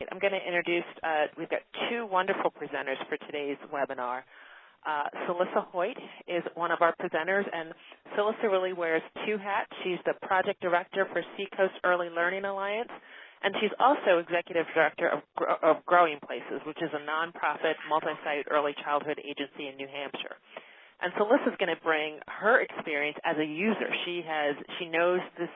I'm going to introduce, we've got two wonderful presenters for today's webinar. Cellissa Hoyt is one of our presenters, and Cellissa really wears two hats. She's the project director for Seacoast Early Learning Alliance, and she's also executive director of Growing Places, which is a nonprofit multi-site early childhood agency in New Hampshire. And Celissa is going to bring her experience as a user. She knows this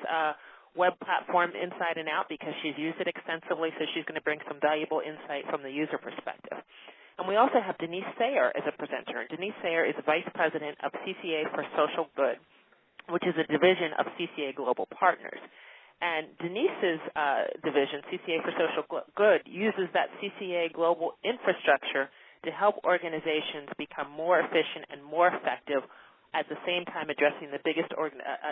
web platform inside and out because she's used it extensively, so she's going to bring some valuable insight from the user perspective. And we also have Denise Sayer as a presenter. Denise Sayer is Vice President of CCA For Social Good, which is a division of CCA Global Partners. And Denise's division, CCA For Social Good, uses that CCA Global infrastructure to help organizations become more efficient and more effective, at the same time addressing the biggest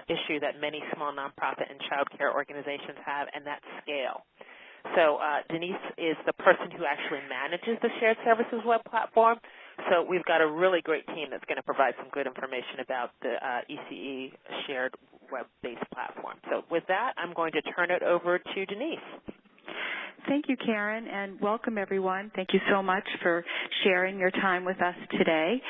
issue that many small nonprofit and child care organizations have, and that's scale. So Denise is the person who actually manages the Shared Services web platform. So we've got a really great team that's going to provide some good information about the ECE Shared web-based platform. So with that, I'm going to turn it over to Denise. Thank you, Karen, and welcome, everyone. Thank you so much for sharing your time with us today.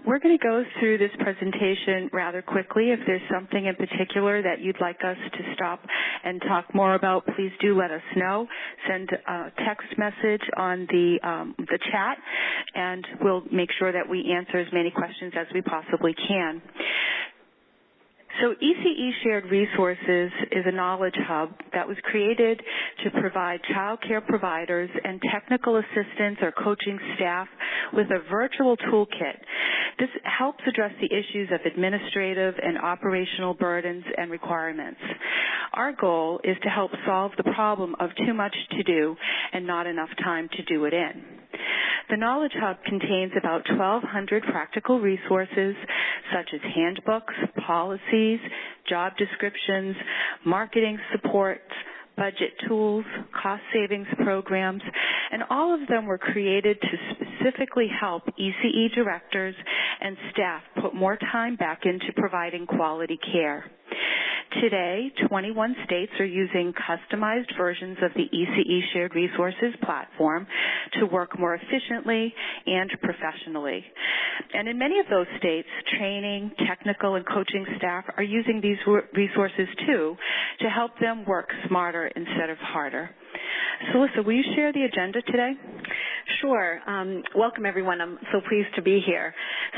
We're going to go through this presentation rather quickly. If there's something in particular that you'd like us to stop and talk more about, please do let us know. Send a text message on the chat, and we'll make sure that we answer as many questions as we possibly can. So ECE Shared Resources is a knowledge hub that was created to provide child care providers and technical assistants or coaching staff with a virtual toolkit. This helps address the issues of administrative and operational burdens and requirements. Our goal is to help solve the problem of too much to do and not enough time to do it in. The Knowledge Hub contains about 1,200 practical resources such as handbooks, policies, job descriptions, marketing supports, budget tools, cost savings programs, and all of them were created to specifically help ECE directors and staff put more time back into providing quality care. Today, 21 states are using customized versions of the ECE Shared Resources platform to work more efficiently and professionally. And in many of those states, training, technical, and coaching staff are using these resources too to help them work smarter instead of harder. Cellissa, will you share the agenda today? Sure. Welcome, everyone. I'm so pleased to be here.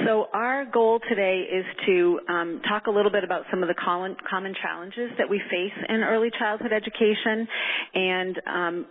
So our goal today is to talk a little bit about some of the common challenges that we face in early childhood education and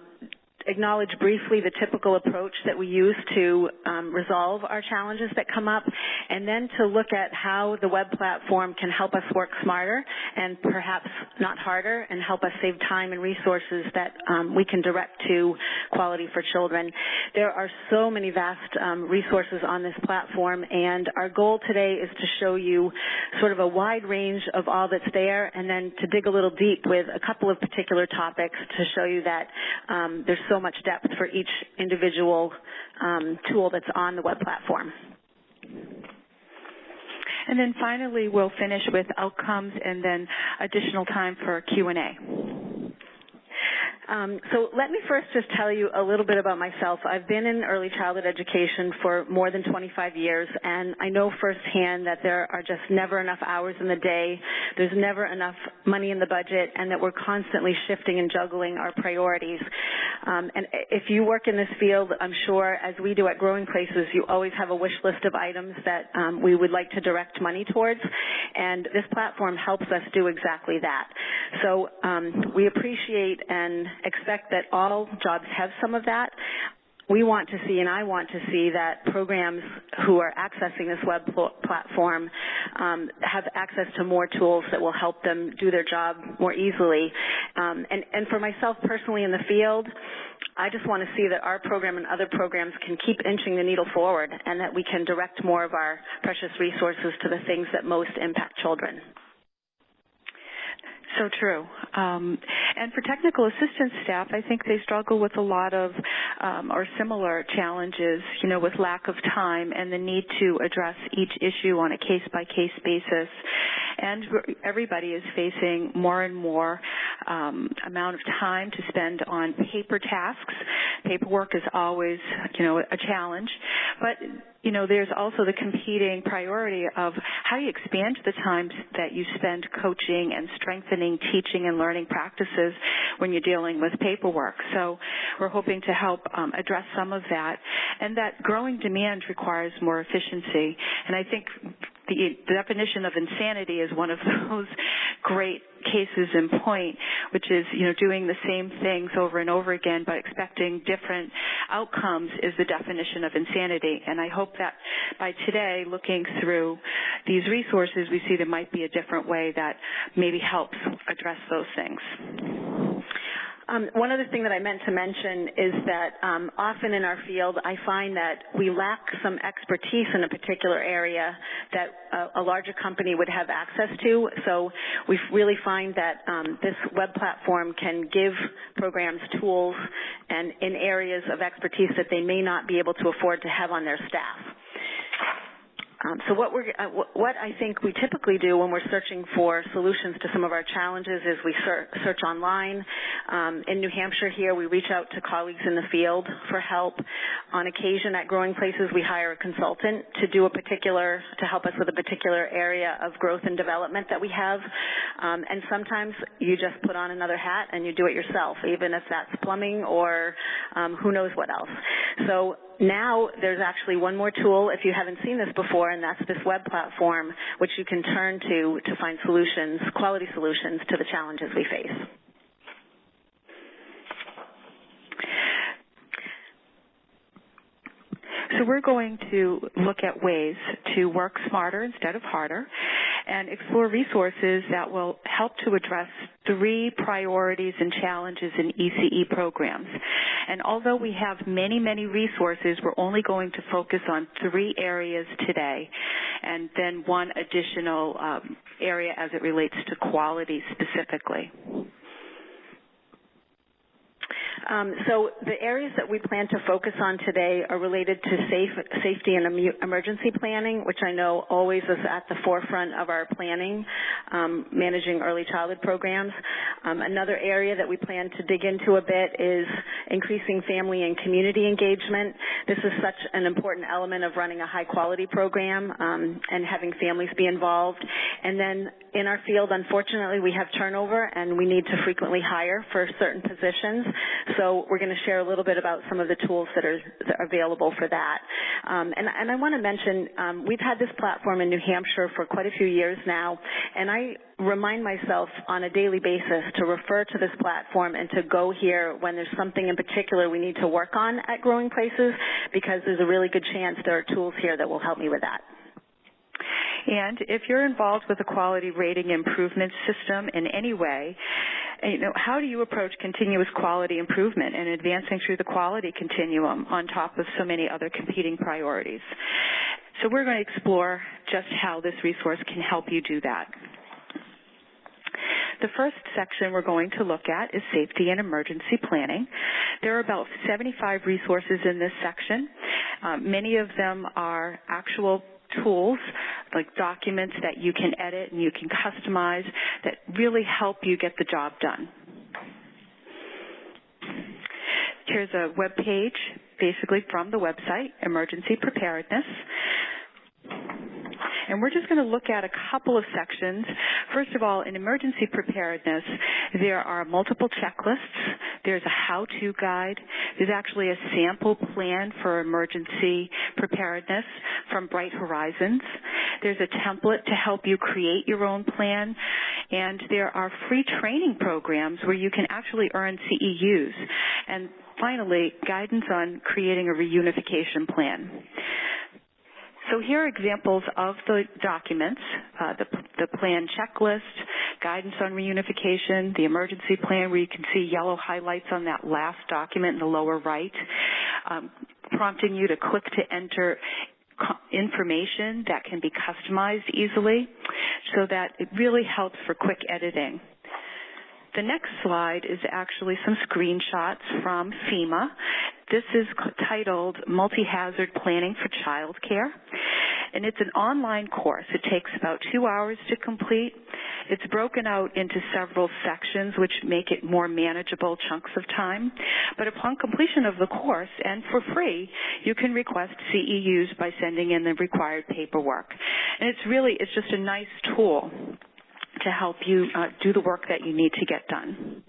acknowledge briefly the typical approach that we use to resolve our challenges that come up, and then to look at how the web platform can help us work smarter and perhaps not harder and help us save time and resources that we can direct to quality for children. There are so many vast resources on this platform, and our goal today is to show you sort of a wide range of all that's there, and then to dig a little deep with a couple of particular topics to show you that there's so much depth for each individual tool that's on the web platform. And then finally, we'll finish with outcomes and then additional time for Q&A. So let me first just tell you a little bit about myself. I've been in early childhood education for more than 25 years, and I know firsthand that there are just never enough hours in the day, there's never enough money in the budget, and that we're constantly shifting and juggling our priorities. And if you work in this field, I'm sure, as we do at Growing Places, you always have a wish list of items that we would like to direct money towards, and this platform helps us do exactly that. So we appreciate and expect that all jobs have some of that. We want to see, and I want to see, that programs who are accessing this web platform have access to more tools that will help them do their job more easily. And for myself personally in the field, I just want to see that our program and other programs can keep inching the needle forward, and that we can direct more of our precious resources to the things that most impact children. So true. And for technical assistance staff, I think they struggle with a lot of or similar challenges, you know, with lack of time and the need to address each issue on a case-by-case basis. And everybody is facing more and more amount of time to spend on paper tasks. Paperwork is always, a challenge. But, there's also the competing priority of how you expand the time that you spend coaching and strengthening teaching and learning practices when you're dealing with paperwork. So we're hoping to help address some of that. And that growing demand requires more efficiency. And I think the definition of insanity is one of those great cases in point, which is, doing the same things over and over again but expecting different outcomes is the definition of insanity. And I hope that by today, looking through these resources, we see there might be a different way that maybe helps address those things. One other thing that I meant to mention is that often in our field, I find that we lack some expertise in a particular area that a larger company would have access to. So we really find that this web platform can give programs tools and in areas of expertise that they may not be able to afford to have on their staff. So what I think we typically do when we're searching for solutions to some of our challenges is we search online. In New Hampshire here, we reach out to colleagues in the field for help. On occasion at Growing Places, we hire a consultant to help us with a particular area of growth and development that we have. And sometimes you just put on another hat and you do it yourself, even if that's plumbing or who knows what else. So now there's actually one more tool, if you haven't seen this before, and that's this web platform, which you can turn to find solutions, quality solutions to the challenges we face. So we're going to look at ways to work smarter instead of harder and explore resources that will help to address 3 priorities and challenges in ECE programs. And although we have many, many resources, we're only going to focus on 3 areas today and then one additional area as it relates to quality specifically. So the areas that we plan to focus on today are related to safety and emergency planning, which I know always is at the forefront of our planning, managing early childhood programs. Another area that we plan to dig into a bit is increasing family and community engagement. This is such an important element of running a high-quality program and having families be involved. And then in our field, unfortunately, we have turnover and we need to frequently hire for certain positions. So we're going to share a little bit about some of the tools that are available for that. And I want to mention, we've had this platform in New Hampshire for quite a few years now, and I remind myself on a daily basis to refer to this platform and to go here when there's something in particular we need to work on at Growing Places, because there's a really good chance there are tools here that will help me with that. And if you're involved with a quality rating improvement system in any way, how do you approach continuous quality improvement and advancing through the quality continuum on top of so many other competing priorities? So we're going to explore just how this resource can help you do that. The first section we're going to look at is safety and emergency planning. There are about 75 resources in this section. Many of them are actual tools, like documents that you can edit and you can customize that really help you get the job done. Here's a web page, basically from the website, Emergency Preparedness. And we're just going to look at a couple of sections. First of all, in emergency preparedness, there are multiple checklists. There's a how-to guide. There's actually a sample plan for emergency preparedness from Bright Horizons. There's a template to help you create your own plan. And there are free training programs where you can actually earn CEUs. And finally, guidance on creating a reunification plan. So here are examples of the documents, the plan checklist, guidance on reunification, the emergency plan where you can see yellow highlights on that last document in the lower right, prompting you to click to enter information that can be customized easily so that it really helps for quick editing. The next slide is actually some screenshots from FEMA. This is titled Multi-Hazard Planning for Child Care. And it's an online course. It takes about 2 hours to complete. It's broken out into several sections, which make it more manageable chunks of time. But upon completion of the course, and for free, you can request CEUs by sending in the required paperwork. And it's just a nice tool to help you do the work that you need to get done.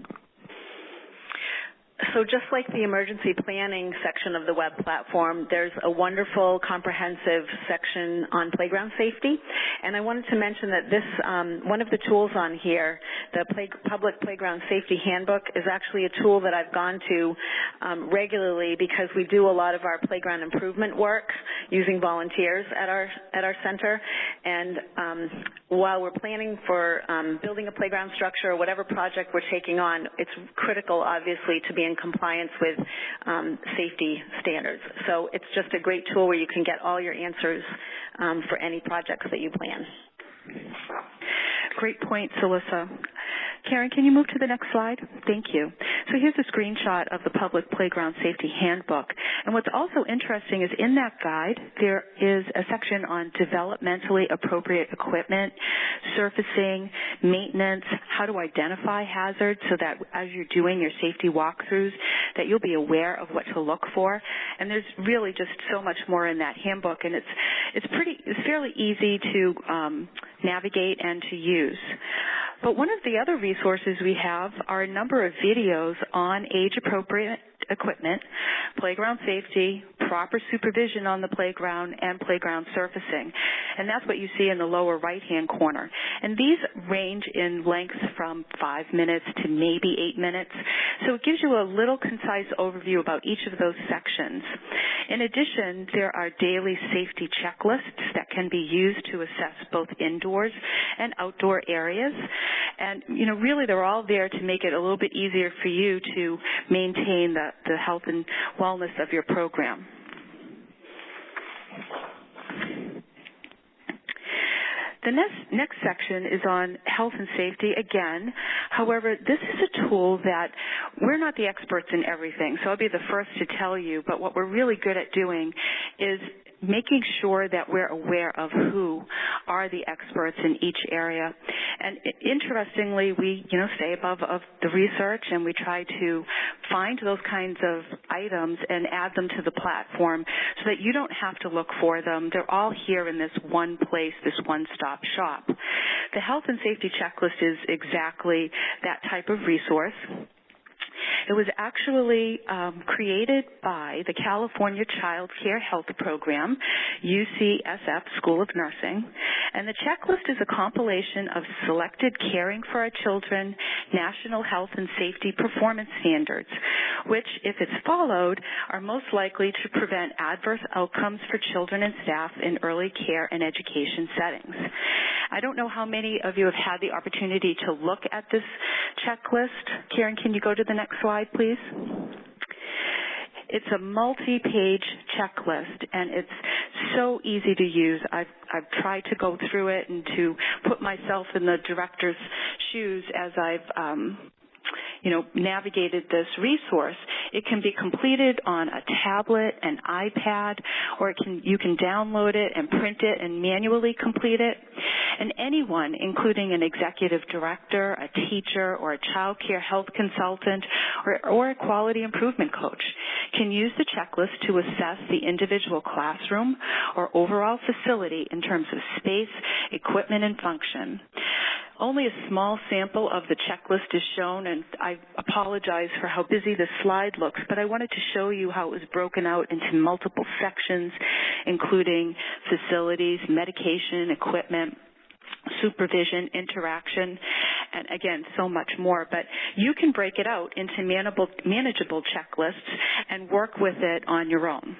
So just like the emergency planning section of the web platform, there's a wonderful comprehensive section on playground safety. And I wanted to mention that this, one of the tools on here, the Public Playground Safety Handbook, is actually a tool that I've gone to regularly because we do a lot of our playground improvement work using volunteers at our center. And while we're planning for building a playground structure or whatever project we're taking on, it's critical, obviously, to be in compliance with safety standards. So it's just a great tool where you can get all your answers for any projects that you plan. Great point, Cellissa. Karen, can you move to the next slide? Thank you. So here's a screenshot of the Public Playground Safety Handbook. And what's also interesting is in that guide, there is a section on developmentally appropriate equipment, surfacing, maintenance, how to identify hazards so that as you're doing your safety walkthroughs, that you'll be aware of what to look for. And there's really just so much more in that handbook, and it's fairly easy to navigate and to use. But one of the other resources we have are a number of videos on age-appropriate equipment, playground safety, proper supervision on the playground, and playground surfacing. And that's what you see in the lower right-hand corner. And these range in length from 5 minutes to maybe 8 minutes. So it gives you a little concise overview about each of those sections. In addition, there are daily safety checklists that can be used to assess both indoors and outdoor areas. And, really they're all there to make it a little bit easier for you to maintain the health and wellness of your program. The next section is on health and safety again. However, this is a tool that we're not the experts in everything, so I'll be the first to tell you, but what we're really good at doing is making sure that we're aware of who are the experts in each area. And interestingly, we, stay above of the research, and we try to find those kinds of items and add them to the platform so that you don't have to look for them. They're all here in this one place, this one-stop shop. The health and safety checklist is exactly that type of resource. It was actually created by the California Child Care Health Program, UCSF School of Nursing, and the checklist is a compilation of selected Caring for Our Children National Health and Safety Performance Standards, which, if it's followed, are most likely to prevent adverse outcomes for children and staff in early care and education settings. I don't know how many of you have had the opportunity to look at this checklist. Karen, can you go to the next slide, please? It's a multi-page checklist, and it's so easy to use. I've tried to go through it and to put myself in the director's shoes as I've navigated this resource. It can be completed on a tablet, an iPad, or you can download it and print it and manually complete it. And anyone, including an executive director, a teacher, or a child care health consultant, or a quality improvement coach, can use the checklist to assess the individual classroom or overall facility in terms of space, equipment, and function. Only a small sample of the checklist is shown, and I apologize for how busy this slide looks, but I wanted to show you how it was broken out into multiple sections, including facilities, medication, equipment, supervision, interaction, and again, so much more. But you can break it out into manageable checklists and work with it on your own.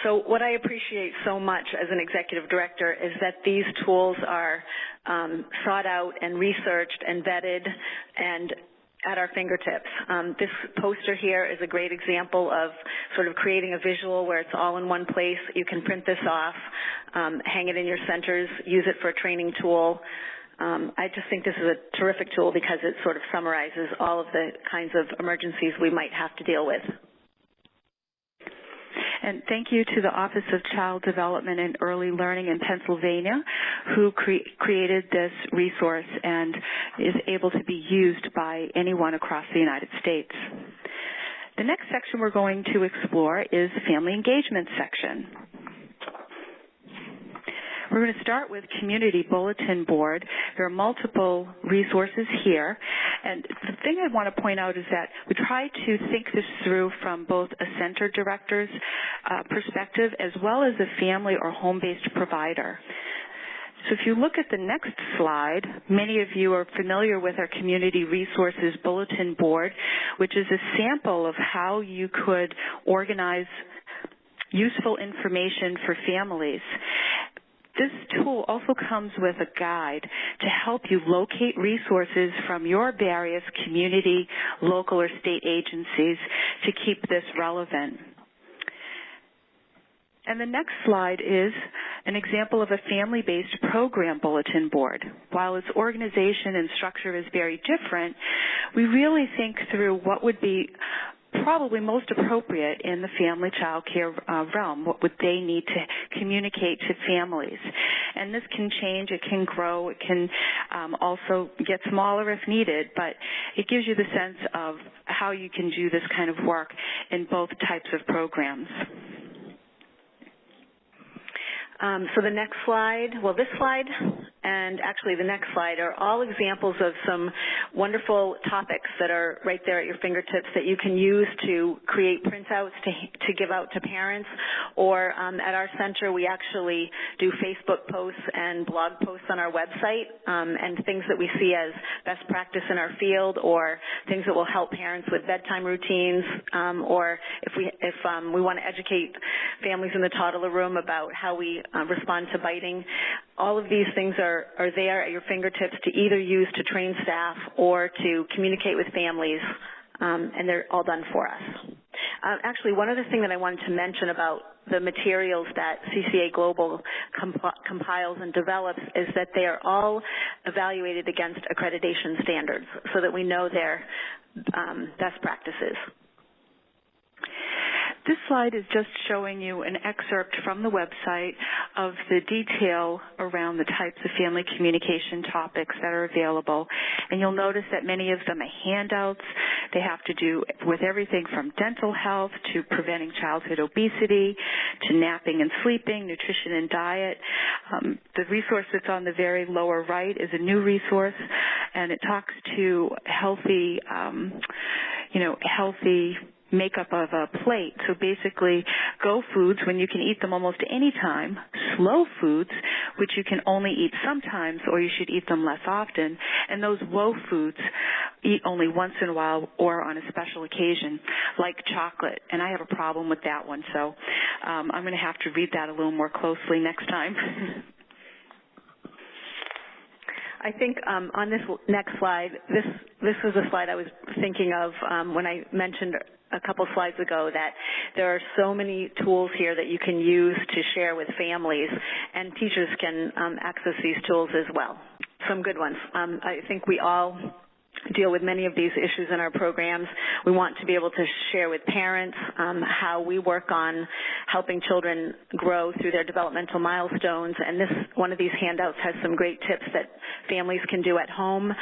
So what I appreciate so much as an executive director is that these tools are sought out and researched and vetted and at our fingertips. This poster here is a great example of sort of creating a visual where it's all in one place. You can print this off, hang it in your centers, use it for a training tool. I just think this is a terrific tool because it sort of summarizes all of the kinds of emergencies we might have to deal with. And thank you to the Office of Child Development and Early Learning in Pennsylvania, who created this resource and is able to be used by anyone across the United States. The next section we're going to explore is the Family Engagement section. We're going to start with Community Bulletin Board. There are multiple resources here. And the thing I want to point out is that we try to think this through from both a center director's perspective as well as a family or home-based provider. So if you look at the next slide, many of you are familiar with our Community Resources Bulletin Board, which is a sample of how you could organize useful information for families. This tool also comes with a guide to help you locate resources from your various community, local, or state agencies to keep this relevant. And the next slide is an example of a family-based program bulletin board. While its organization and structure is very different, we really think through what would be probably most appropriate in the family child care realm. What would they need to communicate to families? And this can change, it can grow, it can also get smaller if needed, but it gives you the sense of how you can do this kind of work in both types of programs. So the next slide, well, this slide and actually the next slide are all examples of some wonderful topics that are right there at your fingertips that you can use to create printouts to give out to parents, or at our center we actually do Facebook posts and blog posts on our website and things that we see as best practice in our field, or things that will help parents with bedtime routines, or if we want to educate families in the toddler room about how we respond to biting. All of these things are there at your fingertips to either use to train staff or to communicate with families, and they're all done for us. Actually, one other thing that I wanted to mention about the materials that CCA Global compiles and develops is that they are all evaluated against accreditation standards so that we know their best practices. This slide is just showing you an excerpt from the website of the detail around the types of family communication topics that are available. And you'll notice that many of them are handouts. They have to do with everything from dental health to preventing childhood obesity to napping and sleeping, nutrition and diet. The resource that's on the very lower right is a new resource, and it talks to healthy, healthy makeup of a plate. So basically, go foods when you can eat them almost any time, slow foods which you can only eat sometimes or you should eat them less often, and those low foods eat only once in a while or on a special occasion, like chocolate. And I have a problem with that one, so I'm going to have to read that a little more closely next time. I think on this next slide, this was a slide I was thinking of when I mentioned a couple slides ago that there are so many tools here that you can use to share with families, and teachers can access these tools as well. Some good ones. I think we all deal with many of these issues in our programs. We want to be able to share with parents how we work on helping children grow through their developmental milestones, and one of these handouts has some great tips that families can do at home.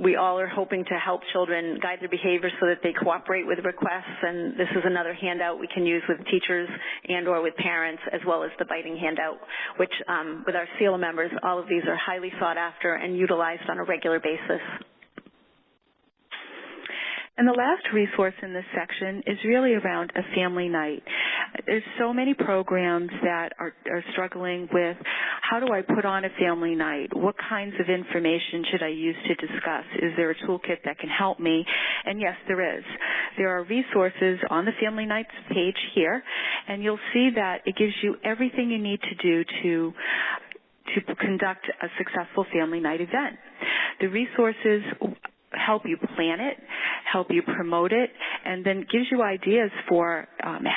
We all are hoping to help children guide their behavior so that they cooperate with requests, and this is another handout we can use with teachers and or with parents, as well as the biting handout, which with our CELA members, all of these are highly sought after and utilized on a regular basis. And the last resource in this section is really around a family night. There's so many programs that are struggling with how do I put on a family night? What kinds of information should I use to discuss? Is there a toolkit that can help me? And yes, there is. There are resources on the Family Nights page here, and you'll see that it gives you everything you need to do to conduct a successful family night event. The resources help you plan it, help you promote it, and then gives you ideas for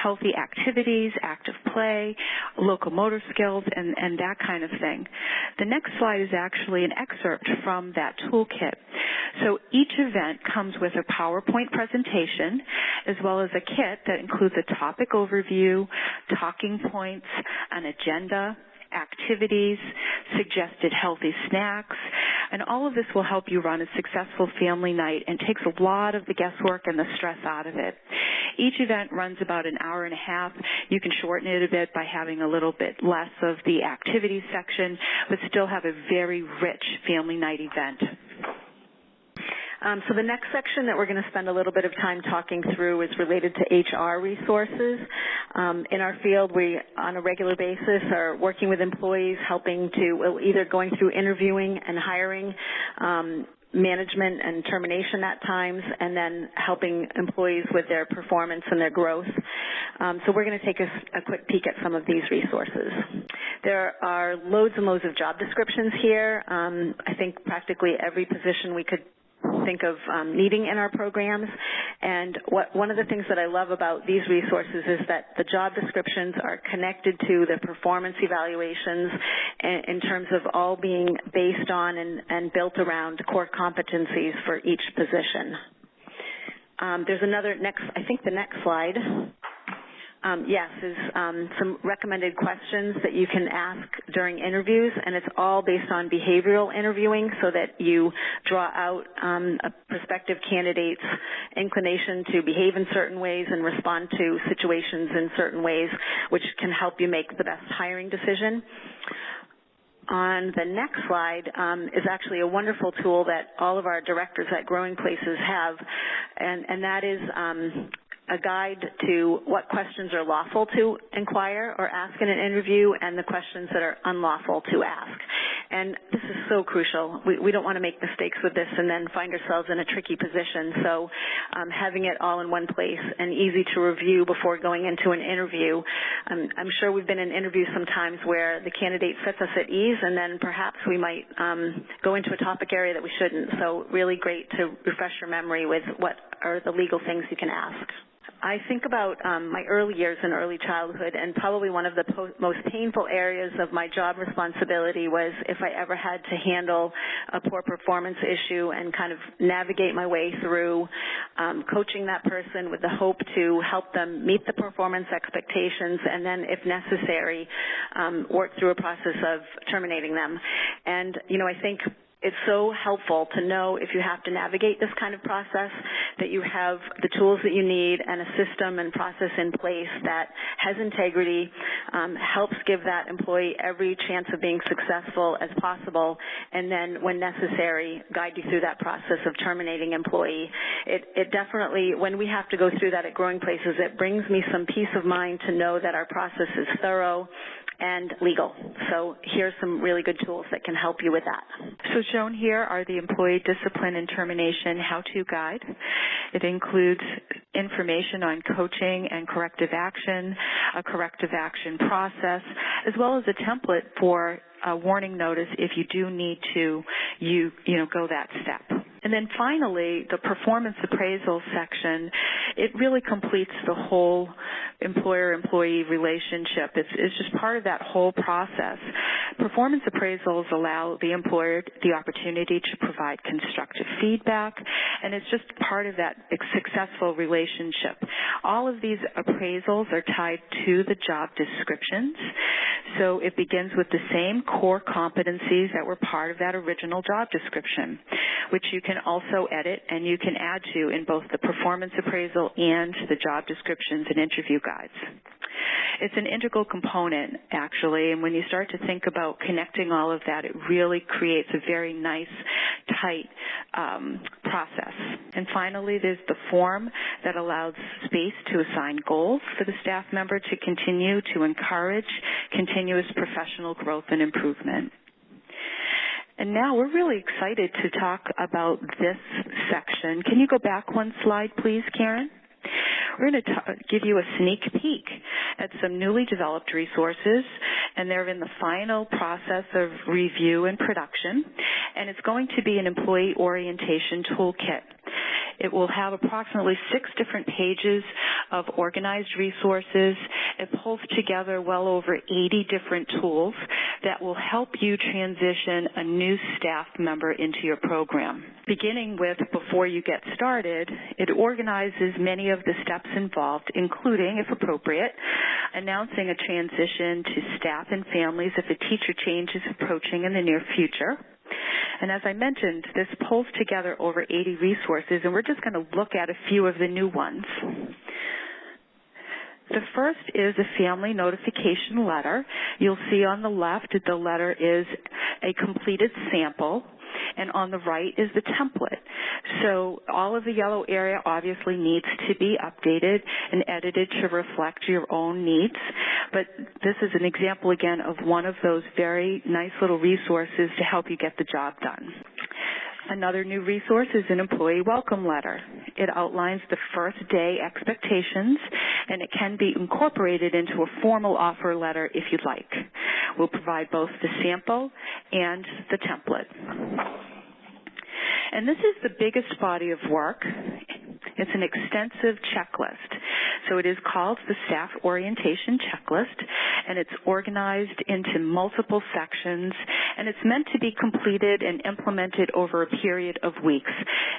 healthy activities, active play, locomotor skills, and that kind of thing. The next slide is actually an excerpt from that toolkit. So each event comes with a PowerPoint presentation as well as a kit that includes a topic overview, talking points, an agenda, activities, suggested healthy snacks, and all of this will help you run a successful family night and takes a lot of the guesswork and the stress out of it. Each event runs about an hour and a half. You can shorten it a bit by having a little bit less of the activities section, but still have a very rich family night event. So the next section that we're going to spend a little bit of time talking through is related to HR resources. In our field, we, on a regular basis, are working with employees, helping to, either going through interviewing and hiring, management and termination at times, and then helping employees with their performance and their growth. So we're going to take a quick peek at some of these resources. There are loads and loads of job descriptions here. I think practically every position we could think of needing in our programs. And one of the things that I love about these resources is that the job descriptions are connected to the performance evaluations in terms of all being based on and built around core competencies for each position. There's another I think the next slide. Yes, is some recommended questions that you can ask during interviews, and it's all based on behavioral interviewing so that you draw out a prospective candidate's inclination to behave in certain ways and respond to situations in certain ways, which can help you make the best hiring decision. On the next slide is actually a wonderful tool that all of our directors at Growing Places have, and that is a guide to what questions are lawful to inquire or ask in an interview and the questions that are unlawful to ask. And this is so crucial. We don't want to make mistakes with this and then find ourselves in a tricky position. So having it all in one place and easy to review before going into an interview. I'm sure we've been in interviews sometimes where the candidate sets us at ease and then perhaps we might go into a topic area that we shouldn't. So really great to refresh your memory with what are the legal things you can ask. I think about my early years in early childhood, and probably one of the most painful areas of my job responsibility was if I ever had to handle a poor performance issue and kind of navigate my way through coaching that person with the hope to help them meet the performance expectations and then, if necessary, work through a process of terminating them. And, you know, I think it's so helpful to know if you have to navigate this kind of process that you have the tools that you need and a system and process in place that has integrity, helps give that employee every chance of being successful as possible, and then when necessary, guide you through that process of terminating employee. It definitely, when we have to go through that at Growing Places, it brings me some peace of mind to know that our process is thorough and legal. So here's some really good tools that can help you with that. So shown here are the Employee Discipline and Termination How-To Guide. It includes information on coaching and corrective action, a corrective action process, as well as a template for a warning notice if you do need to go that step. And then finally, the performance appraisal section, it really completes the whole employer-employee relationship. It's just part of that whole process. Performance appraisals allow the employer the opportunity to provide constructive feedback, and it's just part of that successful relationship. All of these appraisals are tied to the job descriptions, so it begins with the same core competencies that were part of that original job description, which you can also edit and you can add to in both the performance appraisal and the job descriptions and interview guides. It's an integral component, actually, and when you start to think about connecting all of that, it really creates a very nice, tight process. And finally, there's the form that allows space to assign goals for the staff member to continue to encourage continuous professional growth and improvement. And now we're really excited to talk about this section. Can you go back one slide, please, Karen? We're going to give you a sneak peek at some newly developed resources, and they're in the final process of review and production, and it's going to be an employee orientation toolkit. It will have approximately 6 different pages of organized resources. It pulls together well over 80 different tools that will help you transition a new staff member into your program. Beginning with before you get started, it organizes many of the steps involved, including, if appropriate, announcing a transition to staff and families if a teacher change is approaching in the near future. And as I mentioned, this pulls together over 80 resources, and we're just going to look at a few of the new ones. The first is a family notification letter. You'll see on the left the letter is a completed sample, and on the right is the template. So all of the yellow area obviously needs to be updated and edited to reflect your own needs, but this is an example again of one of those very nice little resources to help you get the job done. Another new resource is an employee welcome letter. It outlines the first day expectations, and it can be incorporated into a formal offer letter if you'd like. We'll provide both the sample and the template. And this is the biggest body of work. It's an extensive checklist. So it is called the Staff Orientation Checklist, and it's organized into multiple sections, and it's meant to be completed and implemented over a period of weeks.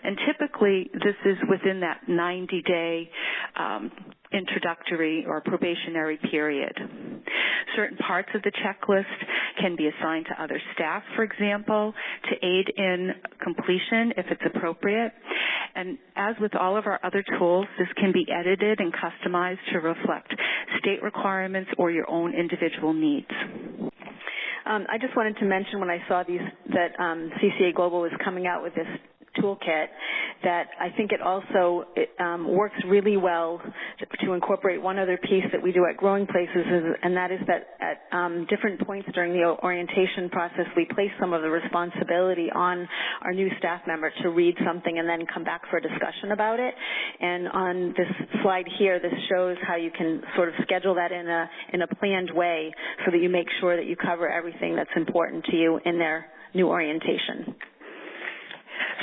And typically, this is within that 90-day introductory or probationary period. Certain parts of the checklist can be assigned to other staff, for example, to aid in completion if it's appropriate. And as with all of our other tools, this can be edited and customized to reflect state requirements or your own individual needs. I just wanted to mention when I saw that CCA Global was coming out with this toolkit, that I think it also works really well to incorporate one other piece that we do at Growing Places, and that is that at different points during the orientation process, we place some of the responsibility on our new staff member to read something and then come back for a discussion about it. And on this slide here, this shows how you can sort of schedule that in a planned way so that you make sure that you cover everything that's important to you in their new orientation.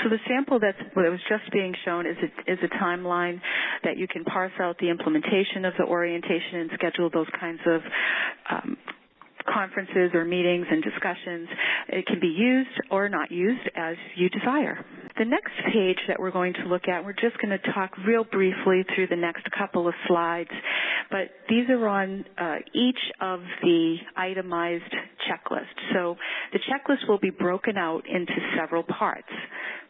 So the sample that was just being shown is a timeline that you can parse out the implementation of the orientation and schedule those kinds of conferences or meetings and discussions. It can be used or not used as you desire. The next page that we're going to look at, we're just going to talk real briefly through the next couple of slides, but these are on each of the itemized checklists. So the checklist will be broken out into several parts.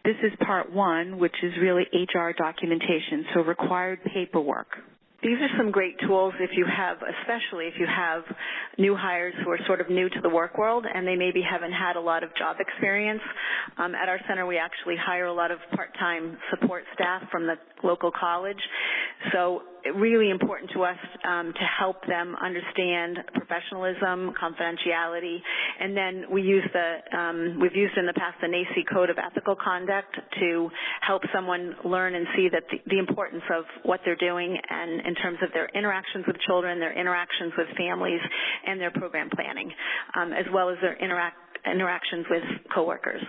This is part 1, which is really HR documentation, so required paperwork. These are some great tools especially if you have new hires who are sort of new to the work world and they maybe haven't had a lot of job experience. At our center, we actually hire a lot of part-time support staff from the local college. So really important to us to help them understand professionalism, confidentiality, and then we've used in the past the NACCE Code of Ethical Conduct to help someone learn and see that the importance of what they're doing and in terms of their interactions with children, their interactions with families, and their program planning, as well as their interactions with coworkers.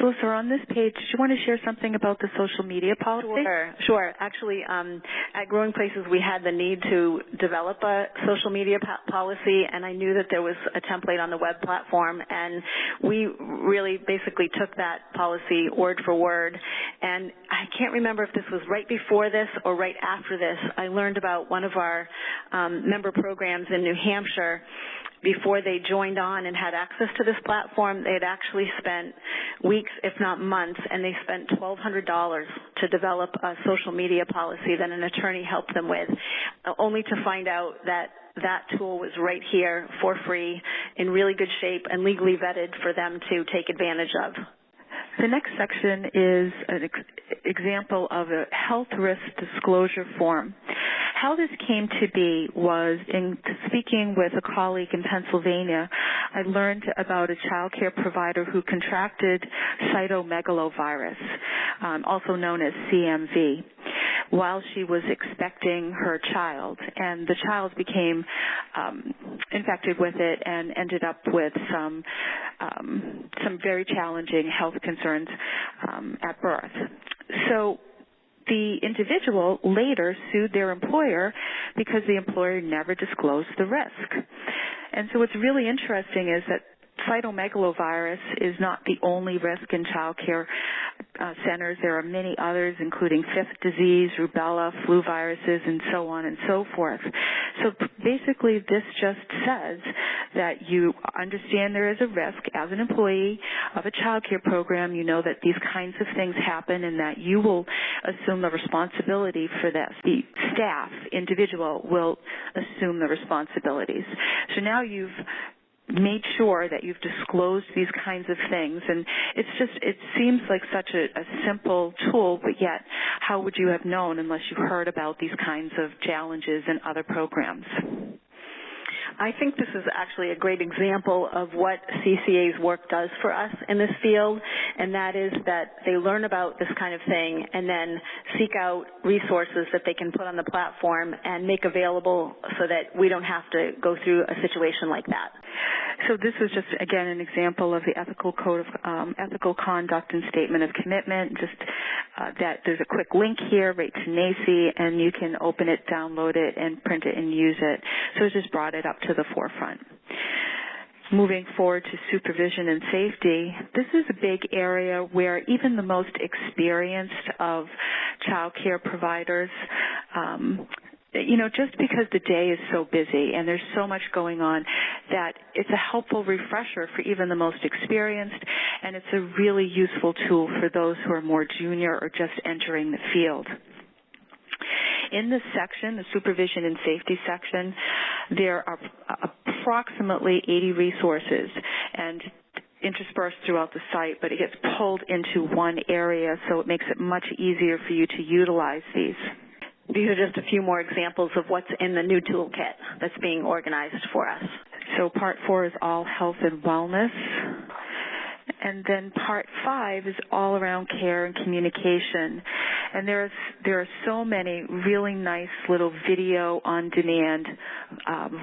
Cellissa, on this page, do you want to share something about the social media policy? Sure. Actually, at Growing Places, we had the need to develop a social media policy, and I knew that there was a template on the web platform, and we really basically took that policy word for word. And I can't remember if this was right before this or right after this. I learned about one of our member programs in New Hampshire. Before they joined on and had access to this platform, they had actually spent weeks, if not months, and they spent $1,200 to develop a social media policy that an attorney helped them with, only to find out that that tool was right here for free, in really good shape, and legally vetted for them to take advantage of. The next section is an example of a health risk disclosure form. How this came to be was in speaking with a colleague in Pennsylvania, I learned about a child care provider who contracted cytomegalovirus, also known as CMV, while she was expecting her child. And the child became infected with it and ended up with some very challenging health concerns at birth. So the individual later sued their employer because the employer never disclosed the risk. And so what's really interesting is that cytomegalovirus is not the only risk in child care centers. There are many others, including fifth disease, rubella, flu viruses, and so on and so forth. So basically, this just says that you understand there is a risk as an employee of a child care program. You know that these kinds of things happen and that you will assume the responsibility for this. The staff, individual, will assume the responsibilities. So now you've made sure that you've disclosed these kinds of things, and it seems like such a simple tool, but yet how would you have known unless you heard about these kinds of challenges in other programs? I think this is actually a great example of what CCA's work does for us in this field, and that is that they learn about this kind of thing and then seek out resources that they can put on the platform and make available so that we don't have to go through a situation like that. So this was just, again, an example of the ethical code of ethical conduct and statement of commitment. Just that there's a quick link here right to NACE, and you can open it, download it, and print it and use it. So it just brought it up to the forefront. Moving forward to supervision and safety, this is a big area where even the most experienced of child care providers just because the day is so busy and there's so much going on, that it's a helpful refresher for even the most experienced, and it's a really useful tool for those who are more junior or just entering the field. In this section, the supervision and safety section, there are approximately 80 resources and interspersed throughout the site, but it gets pulled into one area, so it makes it much easier for you to utilize these. These are just a few more examples of what's in the new toolkit that's being organized for us. So Part 4 is all health and wellness. And then Part 5 is all around care and communication. And there are so many really nice little video on demand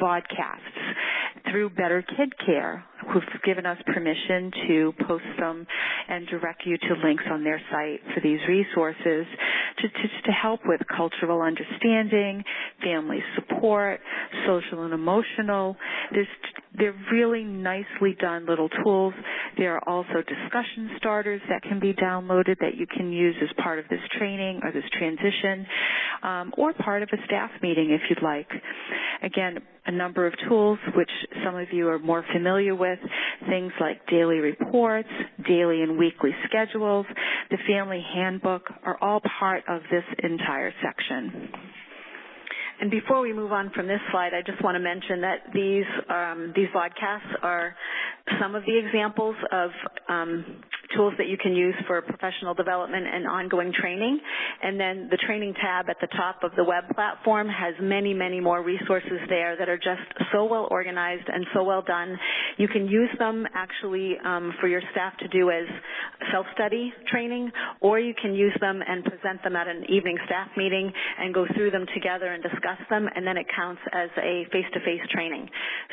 vodcasts through Better Kid Care, who've given us permission to post them and direct you to links on their site for these resources to help with cultural understanding, family support, social and emotional. They're really nicely done little tools. There are also discussion starters that can be downloaded that you can use as part of this training or this transition, or part of a staff meeting if you'd like. Again, a number of tools which some of you are more familiar with, things like daily reports, daily and weekly schedules, the family handbook are all part of this entire section. And before we move on from this slide, I just want to mention that these podcasts are some of the examples of tools that you can use for professional development and ongoing training. And then the training tab at the top of the web platform has many, many more resources there that are just so well organized and so well done. You can use them actually for your staff to do as self-study training, or you can use them and present them at an evening staff meeting and go through them together and discuss them, and then it counts as a face-to-face training.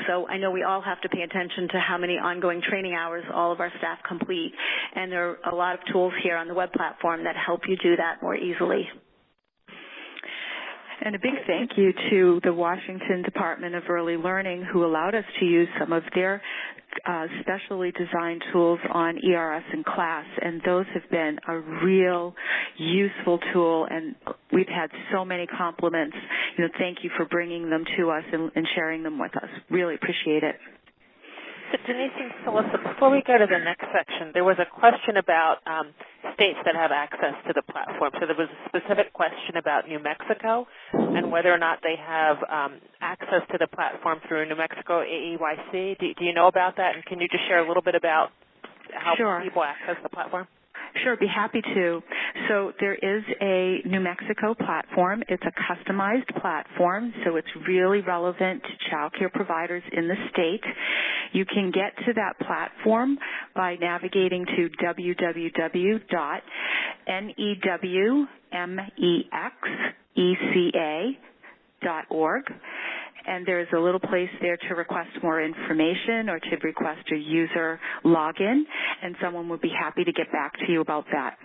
So I know we all have to pay attention to how many ongoing training hours all of our staff complete, and there are a lot of tools here on the web platform that help you do that more easily. And a big thank you to the Washington Department of Early Learning, who allowed us to use some of their specially designed tools on ERS in class, and those have been a real useful tool, and we've had so many compliments. Thank you for bringing them to us and sharing them with us. Really appreciate it. So Denise and Cellissa, before we go to the next section, there was a question about states that have access to the platform. So there was a specific question about New Mexico and whether or not they have access to the platform through New Mexico AEYC. Do you know about that? And can you just share a little bit about how people access the platform? Sure, be happy to. So there is a New Mexico platform. It's a customized platform, so it's really relevant to child care providers in the state. You can get to that platform by navigating to www.newmexeca.org. And there's a little place there to request more information or to request a user login, and someone would be happy to get back to you about that.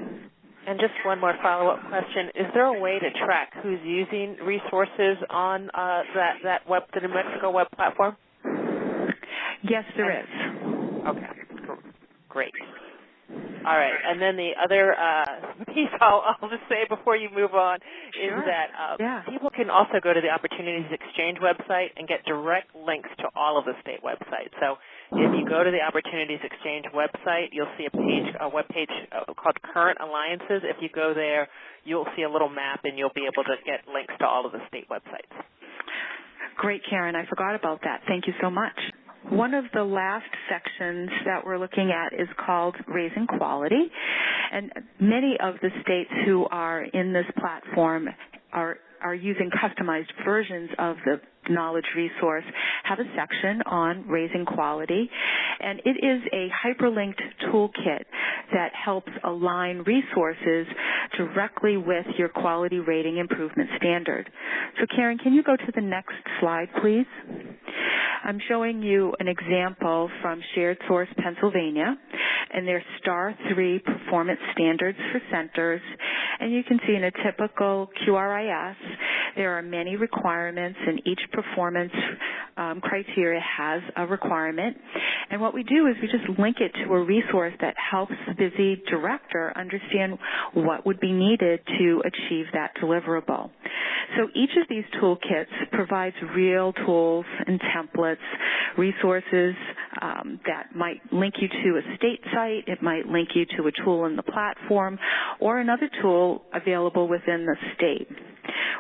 And just one more follow-up question. Is there a way to track who's using resources on the New Mexico web platform? Yes, there is. Okay, great. All right, and then the other piece I'll just say before you move on is that people can also go to the Opportunities Exchange website and get direct links to all of the state websites. So if you go to the Opportunities Exchange website, you'll see a web page called Current Alliances. If you go there, you'll see a little map, and you'll be able to get links to all of the state websites. Great, Karen. I forgot about that. Thank you so much. One of the last sections that we're looking at is called Raising Quality, and many of the states who are in this platform are using customized versions of the knowledge resource, have a section on raising quality, and it is a hyperlinked toolkit that helps align resources directly with your quality rating improvement standard. So Karen, can you go to the next slide, please? I'm showing you an example from Shared Source Pennsylvania and their Star 3 performance standards for centers. And you can see in a typical QRIS, there are many requirements, and each performance criteria has a requirement. And what we do is we just link it to a resource that helps the busy director understand what would be needed to achieve that deliverable. So each of these toolkits provides real tools and templates, resources that might link you to a state site, it might link you to a tool in the platform, or another tool available within the state.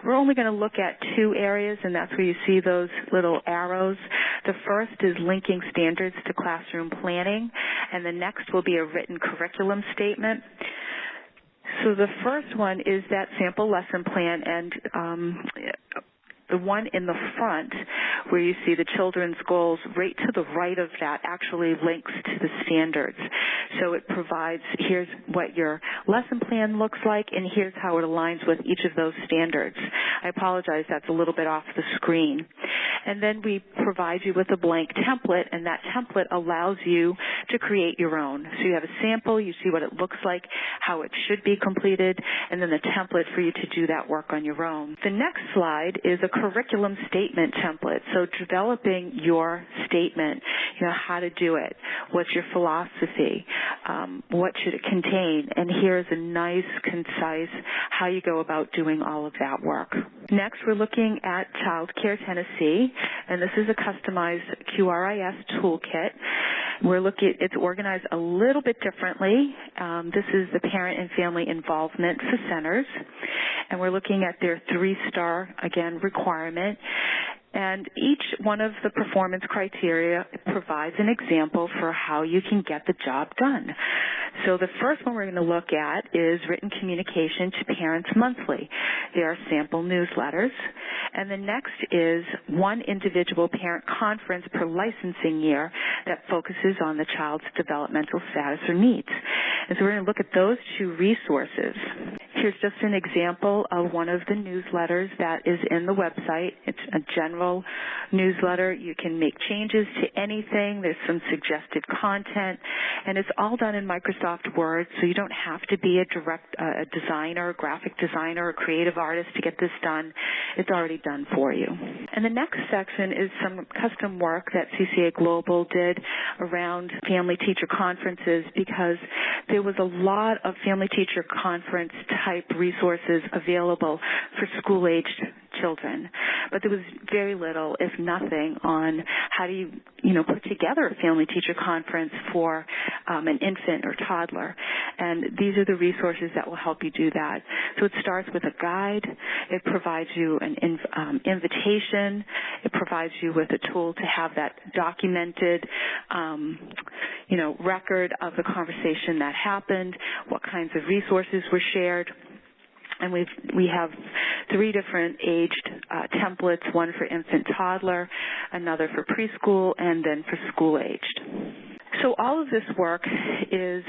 We're only going to look at two areas, and that's where you see those little arrows. The first is linking standards to classroom planning, and the next will be a written curriculum statement. So the first one is that sample lesson plan, and the one in the front where you see the children's goals, right to the right of that actually links to the standards. So it provides, here's what your lesson plan looks like, and here's how it aligns with each of those standards. I apologize, that's a little bit off the screen. And then we provide you with a blank template, and that template allows you to create your own. So you have a sample, you see what it looks like, how it should be completed, and then the template for you to do that work on your own. The next slide is a curriculum statement template. So developing your statement, how to do it, what's your philosophy, what should it contain, and here's a nice, concise how you go about doing all of that work. Next, we're looking at Child Care Tennessee, and this is a customized QRIS toolkit. It's organized a little bit differently. This is the parent and family involvement for centers, and we're looking at their 3-star, again, requirement. And each one of the performance criteria provides an example for how you can get the job done. So the first one we're going to look at is written communication to parents monthly. There are sample newsletters. And the next is one individual parent conference per licensing year that focuses on the child's developmental status or needs. And so we're going to look at those two resources. Here's just an example of one of the newsletters that is in the website. It's a general newsletter. You can make changes to anything. There's some suggested content, and it's all done in Microsoft Word, so you don't have to be a designer, a graphic designer, or creative artist to get this done. It's already done for you. And the next section is some custom work that CCA Global did around family teacher conferences, because there was a lot of family teacher conference type resources available for school-aged children, but there was very little, if nothing, on how do you put together a family teacher conference for an infant or toddler. And these are the resources that will help you do that. So it starts with a guide. It provides you an invitation. It provides you with a tool to have that documented, record of the conversation that happened, what kinds of resources were shared. And we have 3 different aged templates, one for infant toddler, another for preschool, and then for school aged. So all of this work is,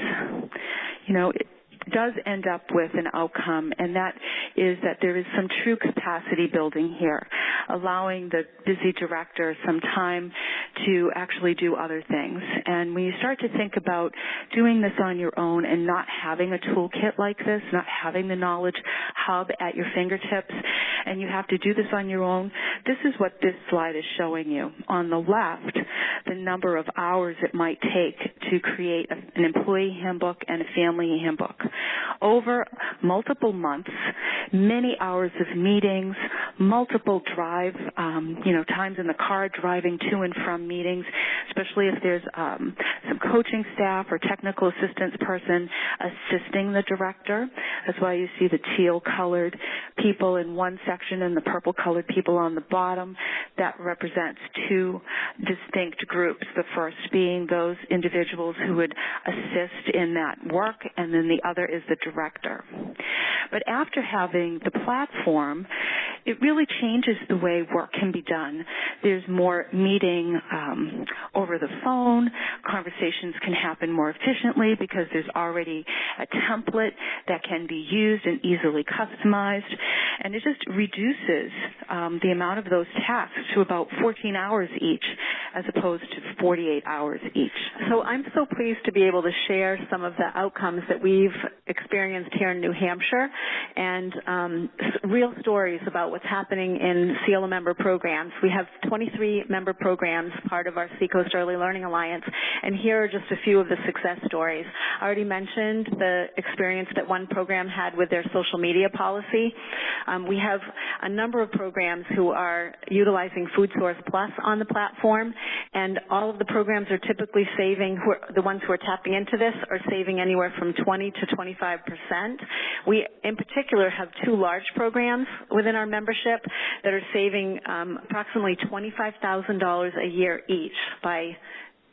it does end up with an outcome, and that is that there is some true capacity building here, allowing the busy director some time to actually do other things. And when you start to think about doing this on your own and not having a toolkit like this, not having the knowledge hub at your fingertips, and you have to do this on your own, this is what this slide is showing you. On the left, the number of hours it might take to create an employee handbook and a family handbook. Over multiple months, many hours of meetings, multiple drive, times in the car driving to and from meetings, especially if there's some coaching staff or technical assistance person assisting the director. That's why you see the teal-colored people in one section and the purple-colored people on the bottom. That represents two distinct groups, the first being those individuals who would assist in that work, and then the other is the director. But after having the platform, it really changes the way work can be done. There's more meeting over the phone. Conversations can happen more efficiently because there's already a template that can be used and easily customized. And it just reduces the amount of those tasks to about 14 hours each as opposed to 48 hours each. So I'm so pleased to be able to share some of the outcomes that we've experienced here in New Hampshire and real stories about what's happening in CELA member programs. We have 23 member programs, part of our Seacoast Early Learning Alliance, and here are just a few of the success stories. I already mentioned the experience that one program had with their social media policy. We have a number of programs who are utilizing Food Source Plus on the platform, and all of the programs are typically saving, the ones who are tapping into this are saving anywhere from 20 to 25%. We, in particular, have two large programs within our membership that are saving approximately $25,000 a year each by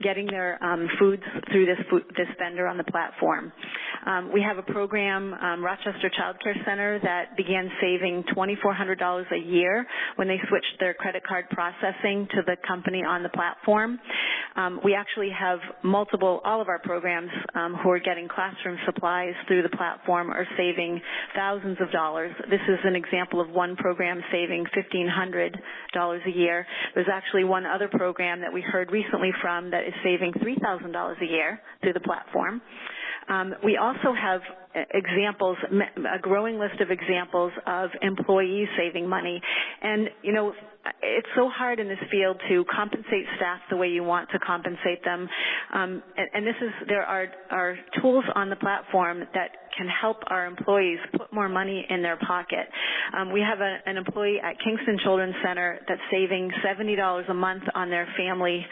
getting their foods through this vendor on the platform. We have a program, Rochester Child Care Center, that began saving $2,400 a year when they switched their credit card processing to the company on the platform. We actually have all of our programs who are getting classroom supplies through the platform are saving thousands of dollars. This is an example of one program saving $1,500 a year. There's actually one other program that we heard recently from that is saving $3,000 a year through the platform. We also have examples, a growing list of examples of employees saving money. And, it's so hard in this field to compensate staff the way you want to compensate them. And there are tools on the platform that can help our employees put more money in their pocket. We have an employee at Kingston Children's Center that's saving $70 a month on their family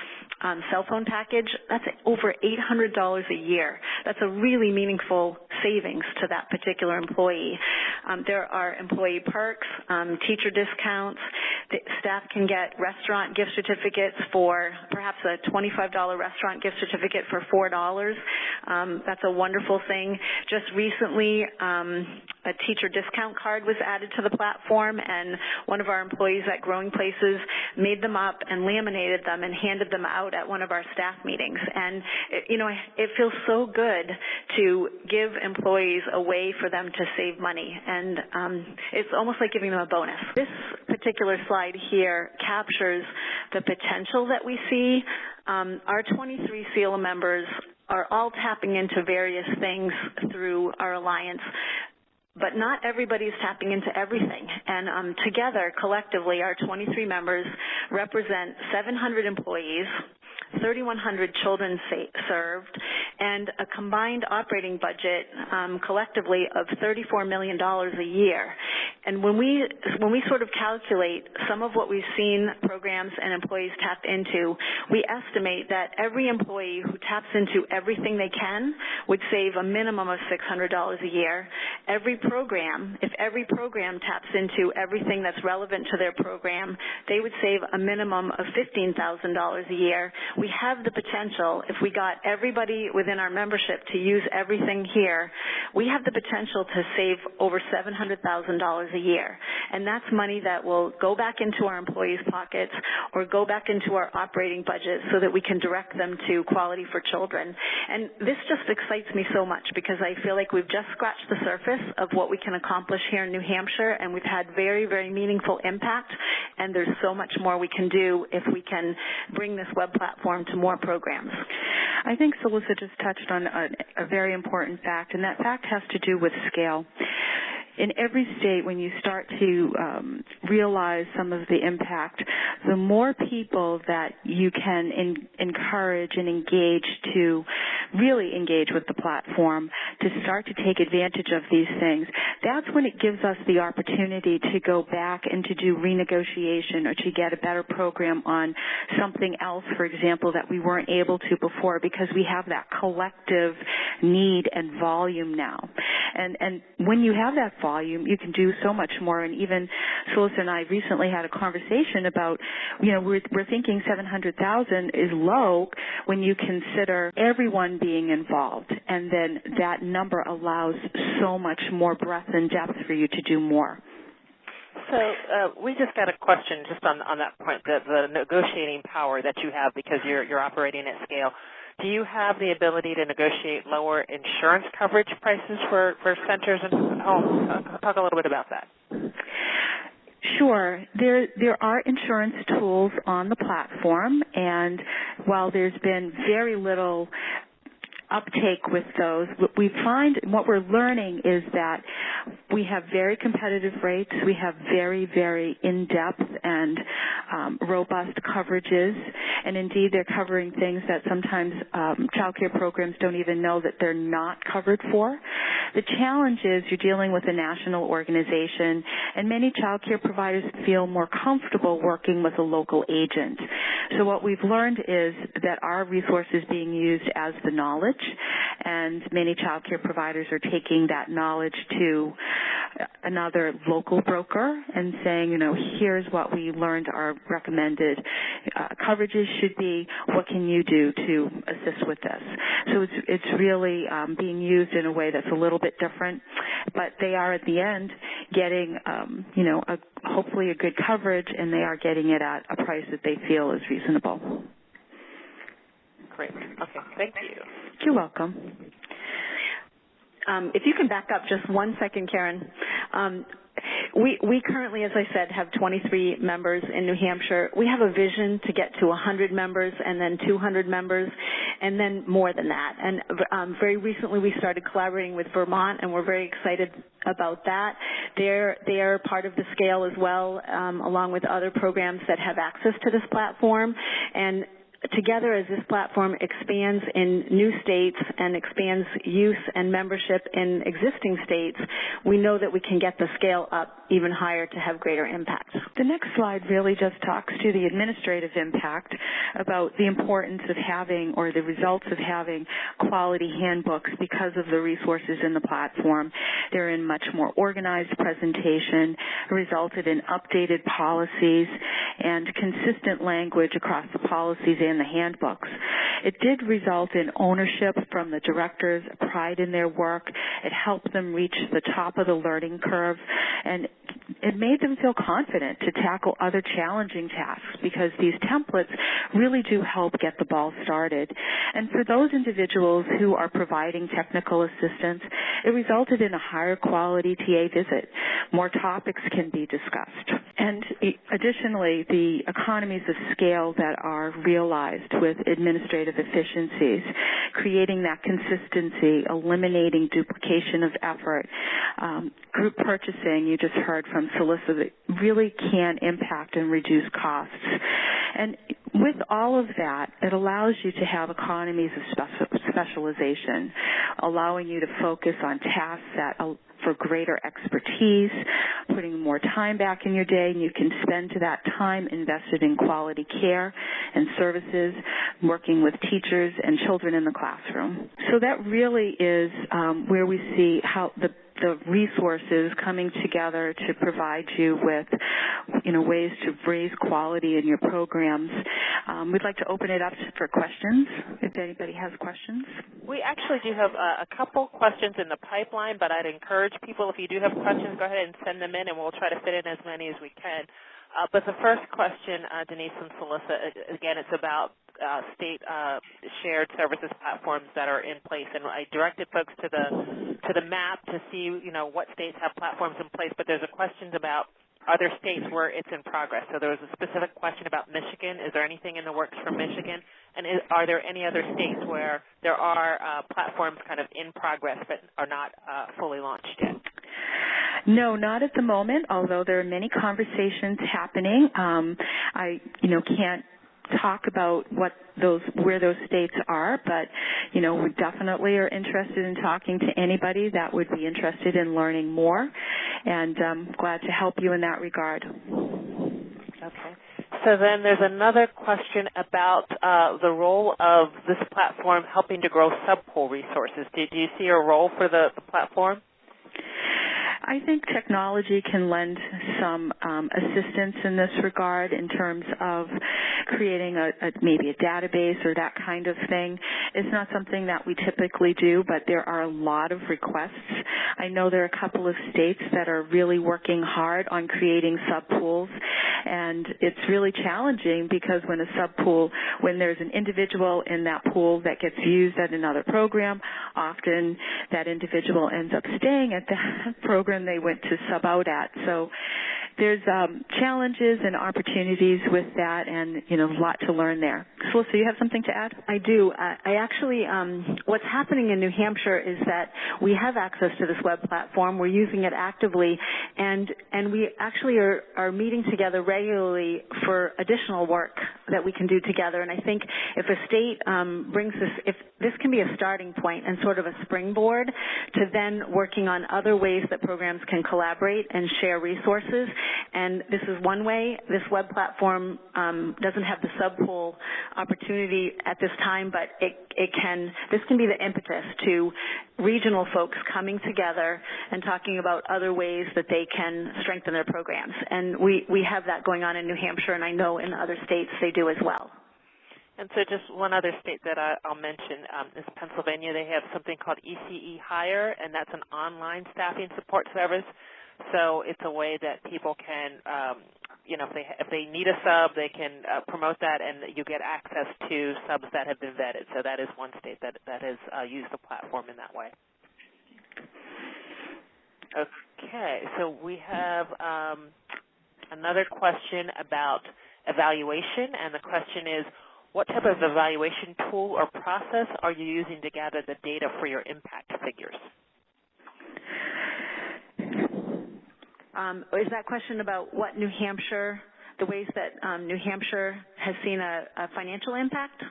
cell phone package. That's over $800 a year. That's a really meaningful savings to that particular employee. There are employee perks, teacher discounts. The staff can get restaurant gift certificates for perhaps a $25 restaurant gift certificate for $4. That's a wonderful thing. Just recently, a teacher discount card was added to the platform, and one of our employees at Growing Places made them up and laminated them and handed them out at one of our staff meetings. And, it feels so good to give employees a way for them to save money, and it's almost like giving them a bonus. This particular slide here captures the potential that we see. Our 23 CELA members are all tapping into various things through our alliance, but not everybody is tapping into everything. And together, collectively, our 23 members represent 700 employees, 3,100 children served, and a combined operating budget collectively of $34 million a year. And when we sort of calculate some of what we've seen programs and employees tap into, we estimate that every employee who taps into everything they can would save a minimum of $600 a year. If every program taps into everything that's relevant to their program, they would save a minimum of $15,000 a year, we have the potential, if we got everybody within our membership to use everything here, we have the potential to save over $700,000 a year. And that's money that will go back into our employees' pockets or go back into our operating budget so that we can direct them to Quality for Children. And this just excites me so much because I feel like we've just scratched the surface of what we can accomplish here in New Hampshire, and we've had very, very meaningful impact, and there's so much more we can do if we can bring this web platform to more programs. I think Cellissa just touched on a very important fact, and that fact has to do with scale. In every state, when you start to realize some of the impact, the more people that you can encourage and engage to really engage with the platform, to start to take advantage of these things, that's when it gives us the opportunity to go back and to do renegotiation or to get a better program on something else, for example, that we weren't able to before, because we have that collective need and volume now. And when you have that volume, you can do so much more. And even Cellissa and I recently had a conversation about, we're thinking 700,000 is low when you consider everyone being involved. And then that number allows so much more breadth and depth for you to do more. So we just got a question just on that point, the negotiating power that you have because you're operating at scale. Do you have the ability to negotiate lower insurance coverage prices for centers and homes? Talk a little bit about that. Sure. There are insurance tools on the platform, and while there's been very little uptake with those, what we find, what we're learning is that we have very competitive rates. We have very, very in-depth and robust coverages, and indeed they're covering things that sometimes child care programs don't even know that they're not covered for. The challenge is you're dealing with a national organization, and many child care providers feel more comfortable working with a local agent. So what we've learned is that our resource is being used as the knowledge, and many child care providers are taking that knowledge to another local broker and saying, here's what we learned our recommended coverages should be. What can you do to assist with this? So it's really being used in a way that's a little bit different, but they are at the end getting, hopefully a good coverage, and they are getting it at a price that they feel is reasonable. Great. Okay. Thank you. You're welcome. If you can back up just 1 second, Karen. We currently, as I said, have 23 members in New Hampshire. We have a vision to get to 100 members and then 200 members and then more than that. And very recently we started collaborating with Vermont, and we're very excited about that. They're part of the scale as well, along with other programs that have access to this platform. And together, as this platform expands in new states and expands use and membership in existing states, we know that we can get the scale up even higher to have greater impact. The next slide really just talks to the administrative impact about the importance of having, or the results of having, quality handbooks because of the resources in the platform. They're in much more organized presentation, resulted in updated policies and consistent language across the policies and the handbooks. It did result in ownership from the directors, pride in their work. It helped them reach the top of the learning curve, and it made them feel confident to tackle other challenging tasks because these templates really do help get the ball started. And for those individuals who are providing technical assistance, it resulted in a higher quality TA visit. More topics can be discussed. And additionally, the economies of scale that are realized with administrative efficiencies, creating that consistency, eliminating duplication of effort, group purchasing, you just heard from Cellissa, that really can impact and reduce costs. And with all of that, it allows you to have economies of specialization, allowing you to focus on tasks that for greater expertise, putting more time back in your day, and you can spend that time invested in quality care and services, working with teachers and children in the classroom. So that really is where we see how the the resources coming together to provide you with, ways to raise quality in your programs. We'd like to open it up for questions, if anybody has questions. We actually do have a couple questions in the pipeline, but I'd encourage people, if you do have questions, go ahead and send them in, and we'll try to fit in as many as we can. But the first question, Denise and Cellissa, again, it's about state shared services platforms that are in place, and I directed folks to the map to see, what states have platforms in place. But there's a question about other states where it's in progress. So there was a specific question about Michigan. Is there anything in the works for Michigan? And are there any other states where there are platforms kind of in progress but are not fully launched yet? No, not at the moment, although there are many conversations happening. I can't talk about where those states are, but we definitely are interested in talking to anybody that would be interested in learning more, and I'm glad to help you in that regard. Okay. So then there's another question about the role of this platform helping to grow subpool resources. Do you see a role for the platform? I think technology can lend some assistance in this regard in terms of creating maybe a database or that kind of thing. It's not something that we typically do, but there are a lot of requests. I know there are a couple of states that are really working hard on creating subpools, and it's really challenging because when there's an individual in that pool that gets used at another program, often that individual ends up staying at that program they went to sub out at. So there's challenges and opportunities with that, and a lot to learn there. Cellissa, you have something to add? I do. I actually, what's happening in New Hampshire is that we have access to this web platform. We're using it actively, and we actually are meeting together regularly for additional work that we can do together. And I think if a state brings if this can be a starting point and sort of a springboard to then working on other ways that programs can collaborate and share resources. And this is one way. This web platform doesn't have the subpool opportunity at this time, but this can be the impetus to regional folks coming together and talking about other ways that they can strengthen their programs. And we have that going on in New Hampshire, and I know in other states they do as well. And so just one other state that I'll mention is Pennsylvania. They have something called ECE Hire, and that's an online staffing support service. So it's a way that people can, if they need a sub, they can promote that, and you get access to subs that have been vetted. So that is one state that has used the platform in that way. Okay, so we have another question about evaluation, and the question is, what type of evaluation tool or process are you using to gather the data for your impact figures? Is that question about what New Hampshire, the ways that New Hampshire has seen a financial impact?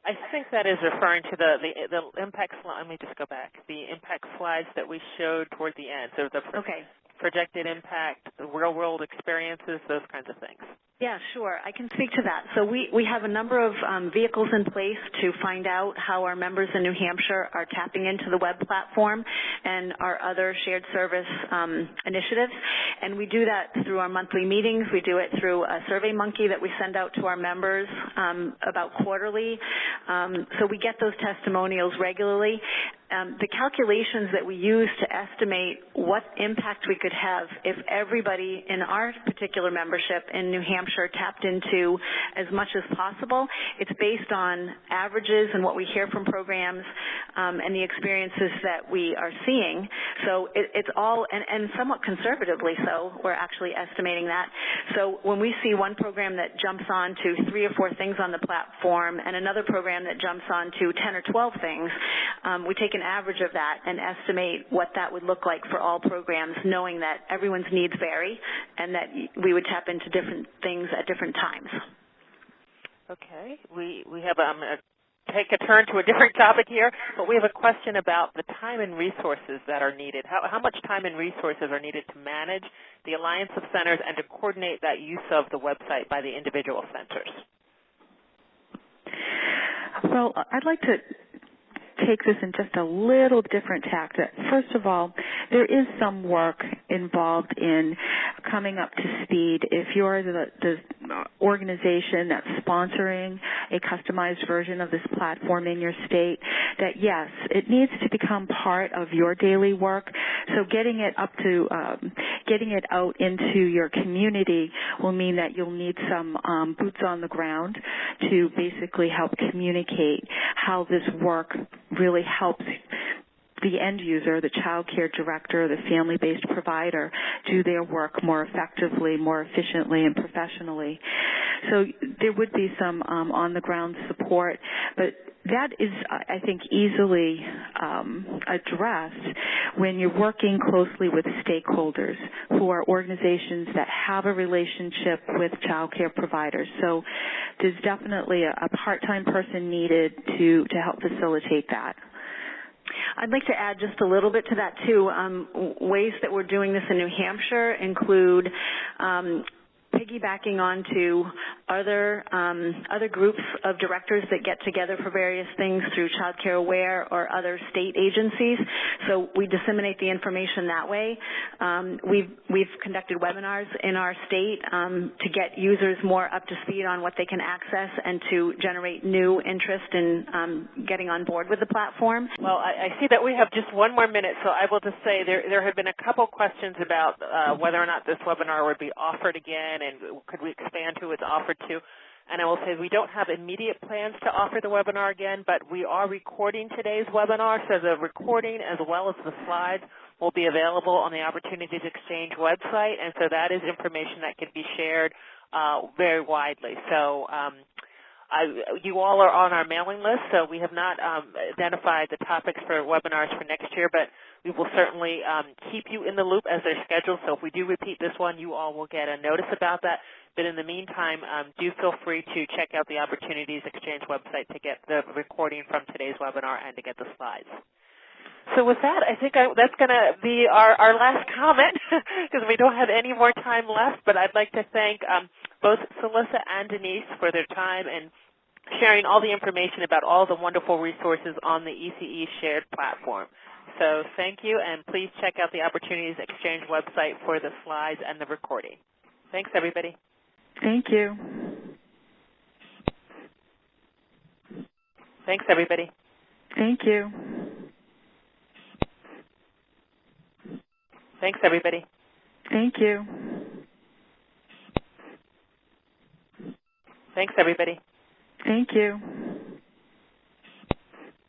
I think that is referring to the impact slide. Let me just go back. The impact slides that we showed toward the end. So the projected impact, the real-world experiences, those kinds of things. Yeah, sure. I can speak to that. So we have a number of vehicles in place to find out how our members in New Hampshire are tapping into the web platform and our other shared service initiatives. And we do that through our monthly meetings. We do it through a SurveyMonkey that we send out to our members about quarterly. So we get those testimonials regularly. The calculations that we use to estimate what impact we could have if everybody in our particular membership in New Hampshire tapped into as much as possible, it's based on averages and what we hear from programs and the experiences that we are seeing. So it's all, and somewhat conservatively so, we're actually estimating that. So when we see one program that jumps on to 3 or 4 things on the platform and another program that jumps on to 10 or 12 things, we take an average of that and estimate what that would look like for all programs, knowing that everyone's needs vary and that we would tap into different things at different times. Okay. We have take a turn to a different topic here, but we have a question about the time and resources that are needed. How much time and resources are needed to manage the Alliance of Centers and to coordinate that use of the website by the individual centers? Well, I'd like to take this in just a little different tack. First of all, there is some work involved in coming up to speed. If you're the organization that's sponsoring a customized version of this platform in your state, that yes, it needs to become part of your daily work. So getting it out into your community will mean that you'll need some boots on the ground to basically help communicate how this work really helps the end user, the child care director, the family-based provider, do their work more effectively, more efficiently, and professionally. So there would be some on-the-ground support, but that is, I think, easily addressed when you're working closely with stakeholders who are organizations that have a relationship with child care providers. So there's definitely a part-time person needed to help facilitate that. I'd like to add just a little bit to that, too. Ways that we're doing this in New Hampshire include piggybacking onto other groups of directors that get together for various things through Child Care Aware or other state agencies. So we disseminate the information that way. We've conducted webinars in our state to get users more up to speed on what they can access and to generate new interest in getting on board with the platform. Well, I see that we have just one more minute, so I will just say there have been a couple questions about whether or not this webinar would be offered again, and could we expand who it's offered to. And I will say we don't have immediate plans to offer the webinar again, but we are recording today's webinar, so the recording as well as the slides will be available on the Opportunities Exchange website, and so that is information that can be shared very widely. So you all are on our mailing list, so we have not identified the topics for webinars for next year, but we will certainly keep you in the loop as they're scheduled. So if we do repeat this one, you all will get a notice about that. But in the meantime, do feel free to check out the Opportunities Exchange website to get the recording from today's webinar and to get the slides. So with that, I think that's going to be our last comment because we don't have any more time left. But I'd like to thank both Cellissa and Denise for their time and sharing all the information about all the wonderful resources on the ECE Shared platform. So thank you, and please check out the Opportunities Exchange website for the slides and the recording. Thanks, everybody. Thank you. Thanks, everybody. Thank you. Thanks, everybody. Thank you. Thanks, everybody. Thank you.